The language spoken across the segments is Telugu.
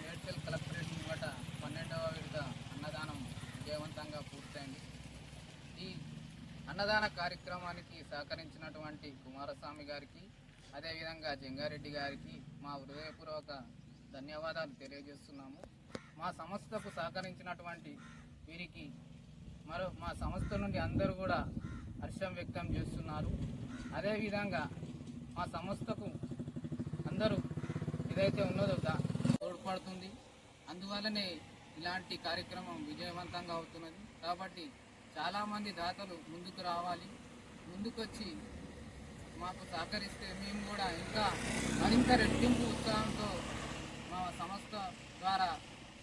మేడ్చల్ కలెక్టరేట్ ముంగట 12వ విడత అన్నదానం విజయవంతంగా పూర్తయింది. ఈ అన్నదాన కార్యక్రమానికి సహకరించినటువంటి కుమారస్వామి గారికి, అదేవిధంగా జంగారెడ్డి గారికి మా హృదయపూర్వక ధన్యవాదాలు తెలియజేస్తున్నాము. మా సంస్థకు సహకరించినటువంటి వీరికి మా సంస్థ నుండి అందరూ కూడా హర్షం వ్యక్తం చేస్తున్నారు. అదేవిధంగా మా సంస్థకు అందరూ ఏదైతే ఉన్నదో తోడ్పడుతుంది. అందువల్లనే ఇలాంటి కార్యక్రమం విజయవంతంగా అవుతున్నది. కాబట్టి చాలామంది దాతలు ముందుకు రావాలి, ముందుకొచ్చి మాకు సహకరిస్తే మేము కూడా ఇంకా మరింత రెట్టింపు ఉత్సాహంతో మా సంస్థ ద్వారా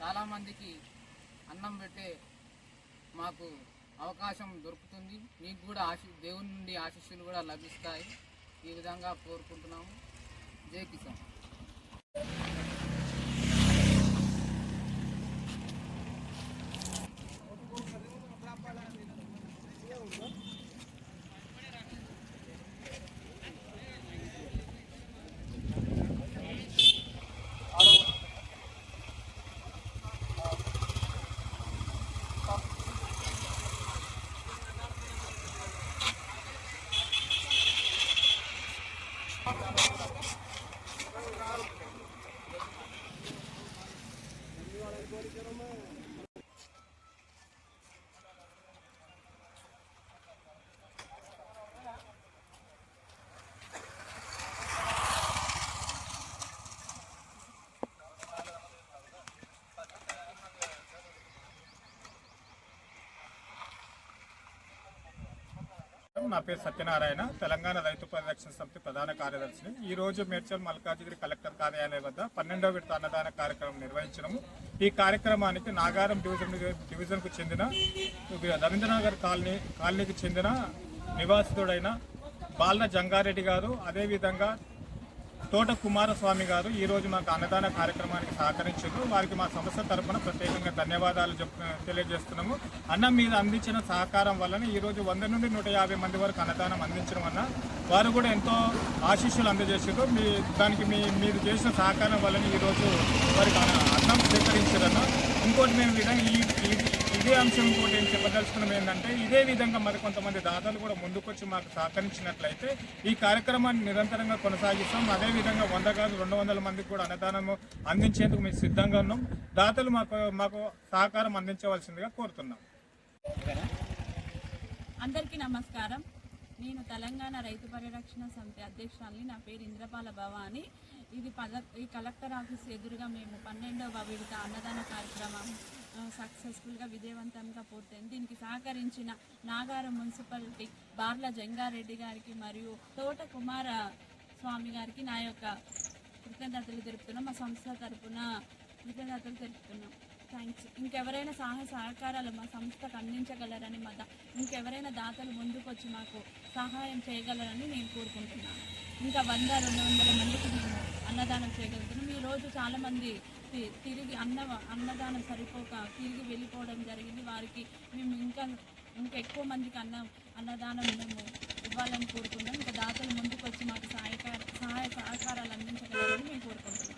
చాలామందికి అన్నం పెట్టే మాకు అవకాశం దొరుకుతుంది. మీకు కూడా దేవుని నుండి ఆశీస్సులు కూడా లభిస్తాయి. ఈ విధంగా కోరుకుంటున్నాము. జై కిసాన్. నా పేరు సత్యనారాయణ, తెలంగాణ రైతు పరిరక్షణ సమితి ప్రధాన కార్యదర్శిని. ఈరోజు మేడ్చల్ మల్కాజిగిరి కలెక్టర్ కార్యాలయం వద్ద 12వ విడత అన్నదాన కార్యక్రమం నిర్వహించడము. ఈ కార్యక్రమానికి నాగారం డివిజన్కు చెందిన రవీంద్రనగర్ కాలనీకి చెందిన నివాసితుడైన బాల్న జంగారెడ్డి గారు, అదేవిధంగా తోట కుమారస్వామి గారు ఈరోజు మాకు అన్నదాన కార్యక్రమానికి సహకరించారు. వారికి మా సంస్థ తరఫున ప్రత్యేకంగా ధన్యవాదాలు తెలియజేస్తున్నాము. అన్నం మీద అందించిన సహకారం వలన ఈరోజు 100 నుండి 150 మంది వరకు అన్నదానం అందించడం వలన వారు కూడా ఎంతో ఆశీస్సులు అందజేసారు. దానికి మీరు చేసిన సహకారం వలన ఈరోజు వారికి అన్నం స్వీకరించారన్న. ఇంకోటి మేము ఇదే అంశం ఇంకోటి ఏం చెప్పదలుచుకున్నాం ఏంటంటే, ఇదే విధంగా మరికొంతమంది దాతలు కూడా ముందుకొచ్చి మాకు సహకరించినట్లయితే ఈ కార్యక్రమాన్ని నిరంతరంగా కొనసాగిస్తాం. అదేవిధంగా 100 కాదు 200 మందికి కూడా అన్నదానము అందించేందుకు మేము సిద్ధంగా ఉన్నాం. దాతలు మాకు సహకారం అందించవలసిందిగా కోరుతున్నాం. అందరికీ నమస్కారం. నేను తెలంగాణ రైతు పరిరక్షణ సమితి అధ్యక్షురాలిని. నా పేరు ఇంద్రపాల భవాని. ఈ కలెక్టర్ ఆఫీస్ ఎదురుగా మేము 12వ విడత అన్నదాన కార్యక్రమం సక్సెస్ఫుల్గా విజయవంతంగా పూర్తయింది. దీనికి సహకరించిన నాగారం మున్సిపాలిటీ బార్ల జంగారెడ్డి గారికి మరియు తోట కుమార స్వామి గారికి నా యొక్క కృతజ్ఞతలు తెలుపుతున్నాం. మా సంస్థ తరఫున కృతజ్ఞతలు తెలుపుతున్నాం. థ్యాంక్స్. ఇంకెవరైనా సహకారాలు మా సంస్థకు అందించగలరని ఇంకెవరైనా దాతలు ముందుకు వచ్చి మాకు సహాయం చేయగలరని నేను కోరుకుంటున్నాను. ఇంకా 100-200 మందికి మేము అన్నదానం చేయగలుగుతున్నాం. ఈరోజు చాలామంది తిరిగి అన్నదానం సరిపోక తిరిగి వెళ్ళిపోవడం జరిగింది. వారికి మేము ఇంకా ఎక్కువ మందికి అన్నదానం మేము ఇవ్వాలని కోరుకుంటున్నాం. ఇంకా దాతలు ముందుకు వచ్చి మాకు సహాయ సహకారాలు అందించగలరని మేము కోరుకుంటున్నాం.